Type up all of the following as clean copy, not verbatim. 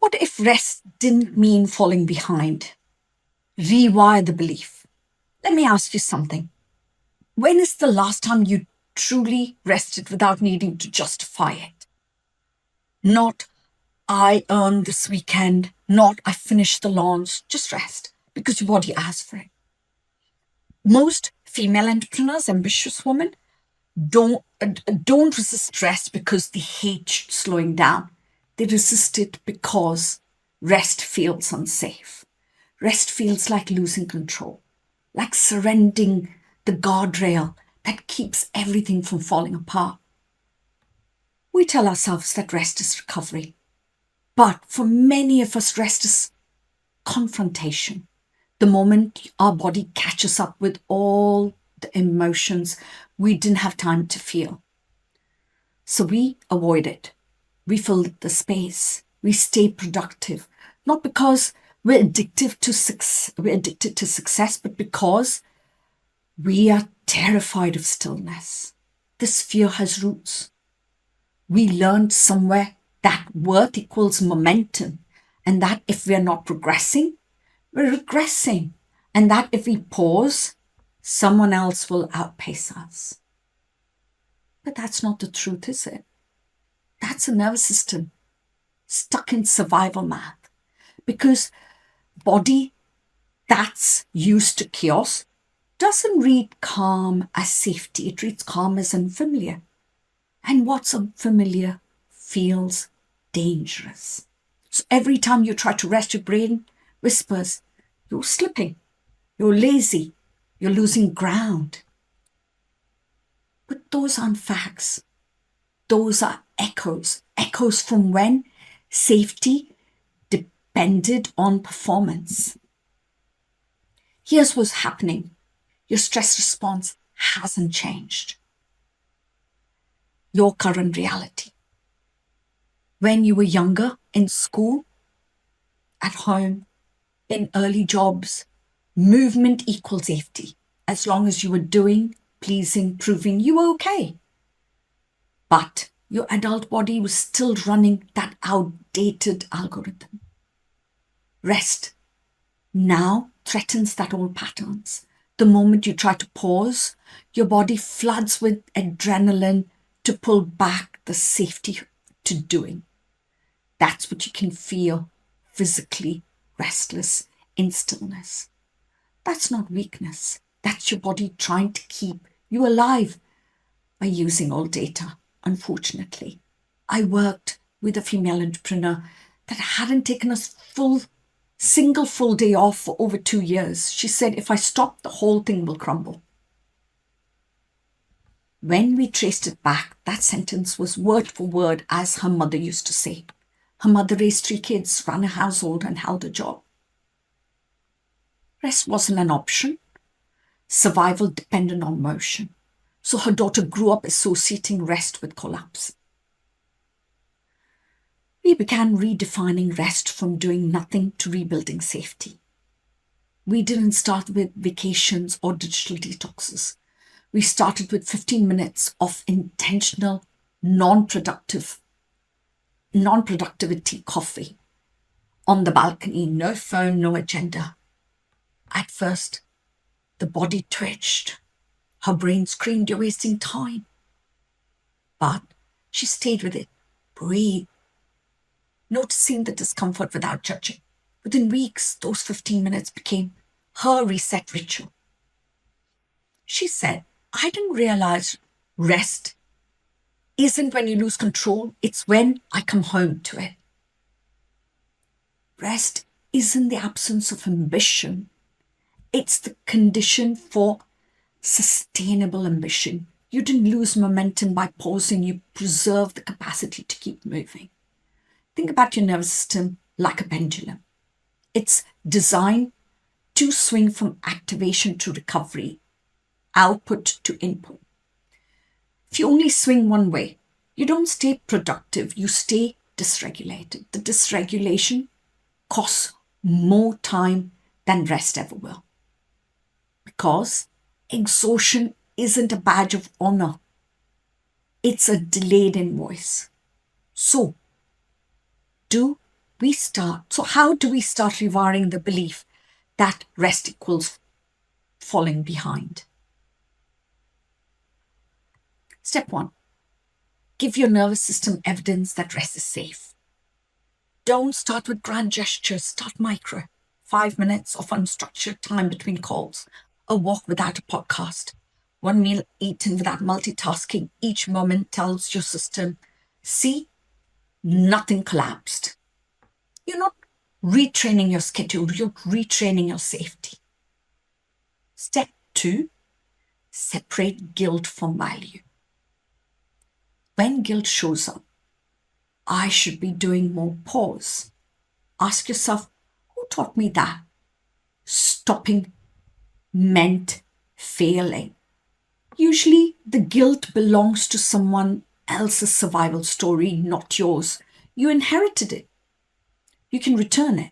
What if rest didn't mean falling behind? Rewire the belief. Let me ask you something. When is the last time you truly rested without needing to justify it? Not, I earned this weekend, not, I finished the launch. Just rest because your body asked for it. Most female entrepreneurs, ambitious women, don't resist rest because they hate slowing down. They resist it because rest feels unsafe. Rest feels like losing control, like surrendering the guardrail that keeps everything from falling apart. We tell ourselves that rest is recovery, but for many of us, rest is confrontation. The moment our body catches up with all the emotions we didn't have time to feel. So we avoid it. We fill the space. We stay productive, not because we're addicted to success, but because we are terrified of stillness. This fear has roots. We learned somewhere that worth equals momentum, and that if we're not progressing, we're regressing, and that if we pause, someone else will outpace us. But that's not the truth, is it? That's a nervous system stuck in survival math, because body that's used to chaos doesn't read calm as safety. It reads calm as unfamiliar. And what's unfamiliar feels dangerous. So every time you try to rest, your brain whispers, you're slipping, you're lazy, you're losing ground. But those aren't facts. Those are echoes from when safety depended on performance. Here's what's happening. Your stress response hasn't changed. Your current reality. When you were younger, in school, at home, in early jobs, movement equals safety. As long as you were doing, pleasing, proving, you were okay. But your adult body was still running that outdated algorithm. Rest now threatens that old patterns. The moment you try to pause, your body floods with adrenaline to pull back the safety to doing. That's what you can feel physically restless in stillness. That's not weakness. That's your body trying to keep you alive by using old data, unfortunately. I worked with a female entrepreneur that hadn't taken a single full day off for over 2 years. She said, if I stop, the whole thing will crumble. When we traced it back, that sentence was word for word as her mother used to say. Her mother raised 3 kids, ran a household, and held a job. Rest wasn't an option. Survival depended on motion. So her daughter grew up associating rest with collapse. We began redefining rest from doing nothing to rebuilding safety. We didn't start with vacations or digital detoxes. We started with 15 minutes of intentional, non-productivity coffee on the balcony, no phone, no agenda. At first, the body twitched. Her brain screamed, you're wasting time. But she stayed with it, breathed, noticing the discomfort without judging. Within weeks, those 15 minutes became her reset ritual. She said, I didn't realize rest isn't when you lose control, it's when I come home to it. Rest isn't the absence of ambition. It's the condition for sustainable ambition. You didn't lose momentum by pausing, you preserved the capacity to keep moving. Think about your nervous system like a pendulum. It's designed to swing from activation to recovery, output to input. If you only swing one way, you don't stay productive, you stay dysregulated. The dysregulation costs more time than rest ever will. Because exhaustion isn't a badge of honor. It's a delayed invoice. So, do So how do we start rewiring the belief that rest equals falling behind? Step one, give your nervous system evidence that rest is safe. Don't start with grand gestures, start micro. 5 minutes of unstructured time between calls, a walk without a podcast, one meal eaten without multitasking. Each moment tells your system, see, nothing collapsed. You're not retraining your schedule, you're retraining your safety. Step two, separate guilt from value. When guilt shows up, I should be doing more, pause. Ask yourself, who taught me that stopping meant failing? Usually, the guilt belongs to someone else's survival story, not yours. You inherited it. You can return it.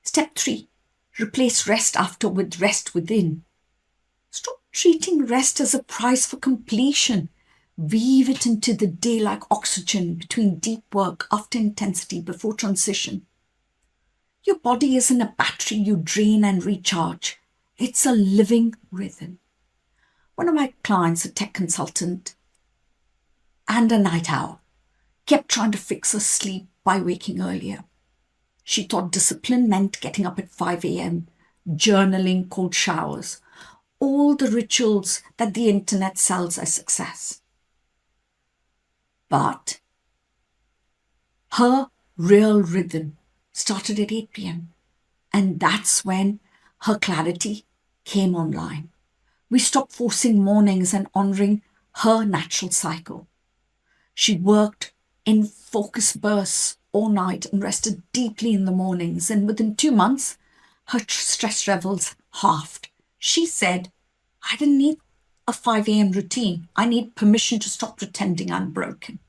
Step three, replace rest after with rest within. Stop treating rest as a price for completion. Weave it into the day like oxygen between deep work, after intensity, before transition. Your body isn't a battery you drain and recharge. It's a living rhythm. One of my clients, a tech consultant and a night owl, kept trying to fix her sleep by waking earlier. She thought discipline meant getting up at 5 a.m., journaling, cold showers, all the rituals that the internet sells as success. But her real rhythm started at 8 p.m. And that's when her clarity came online. We stopped forcing mornings and honoring her natural cycle. She worked in focus bursts all night and rested deeply in the mornings. And within 2 months, her stress levels halved. She said, I didn't need a 5 a.m. routine. I need permission to stop pretending I'm broken.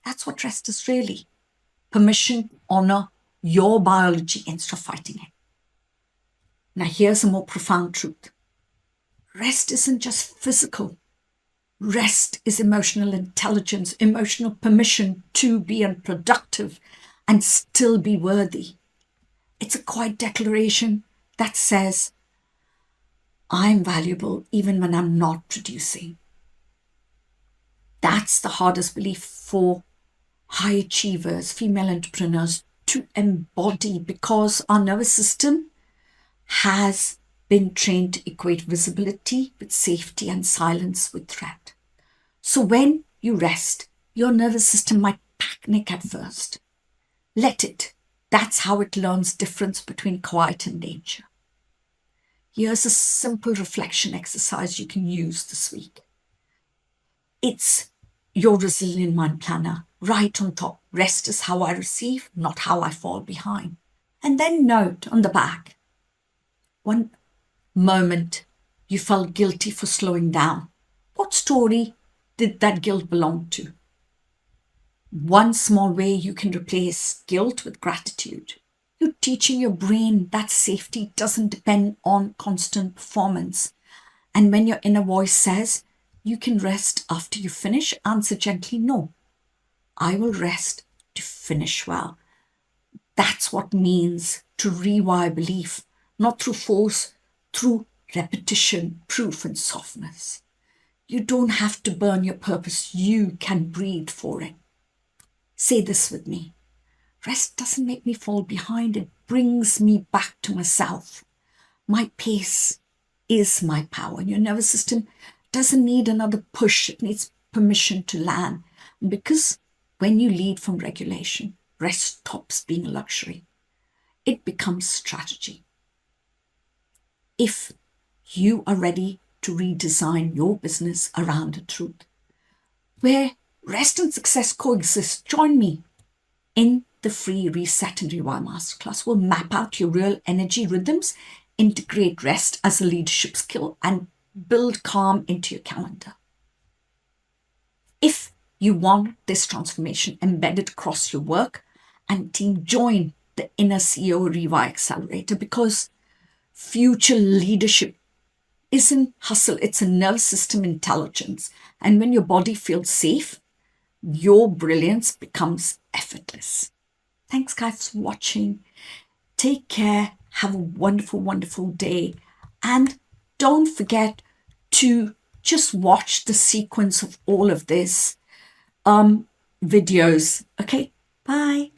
That's what rest is really. Permission to honor your biology instead of fighting it. Now, here's a more profound truth. Rest isn't just physical. Rest is emotional intelligence, emotional permission to be unproductive and still be worthy. It's a quiet declaration that says, I'm valuable even when I'm not producing. That's the hardest belief for high achievers, female entrepreneurs to embody, because our nervous system has been trained to equate visibility with safety and silence with threat. So when you rest, your nervous system might panic at first. Let it. That's how it learns difference between quiet and danger. Here's a simple reflection exercise you can use this week. It's your resilient mind planner. Right on top, rest is how I receive, not how I fall behind. And then note on the back, one moment you felt guilty for slowing down. What story did that guilt belong to? One small way you can replace guilt with gratitude. You're teaching your brain that safety doesn't depend on constant performance. And when your inner voice says, you can rest after you finish, answer gently, no. I will rest to finish well. That's what means to rewire belief, not through force, through repetition, proof, and softness. You don't have to burn your purpose. You can breathe for it. Say this with me. Rest doesn't make me fall behind. It brings me back to myself. My pace is my power. And your nervous system doesn't need another push. It needs permission to land. And because when you lead from regulation, rest stops being a luxury. It becomes strategy. If you are ready to redesign your business around the truth, where rest and success coexist, join me in the free Reset and Rewire Masterclass. We'll map out your real energy rhythms, integrate rest as a leadership skill, and build calm into your calendar. If you want this transformation embedded across your work and team, join the Inner CEO Rewire Accelerator, because future leadership isn't hustle, it's a nervous system intelligence. And when your body feels safe, your brilliance becomes effortless. Thanks, guys, for watching. Take care. Have a wonderful, wonderful day. And don't forget to just watch the sequence of all of this videos. Okay, bye.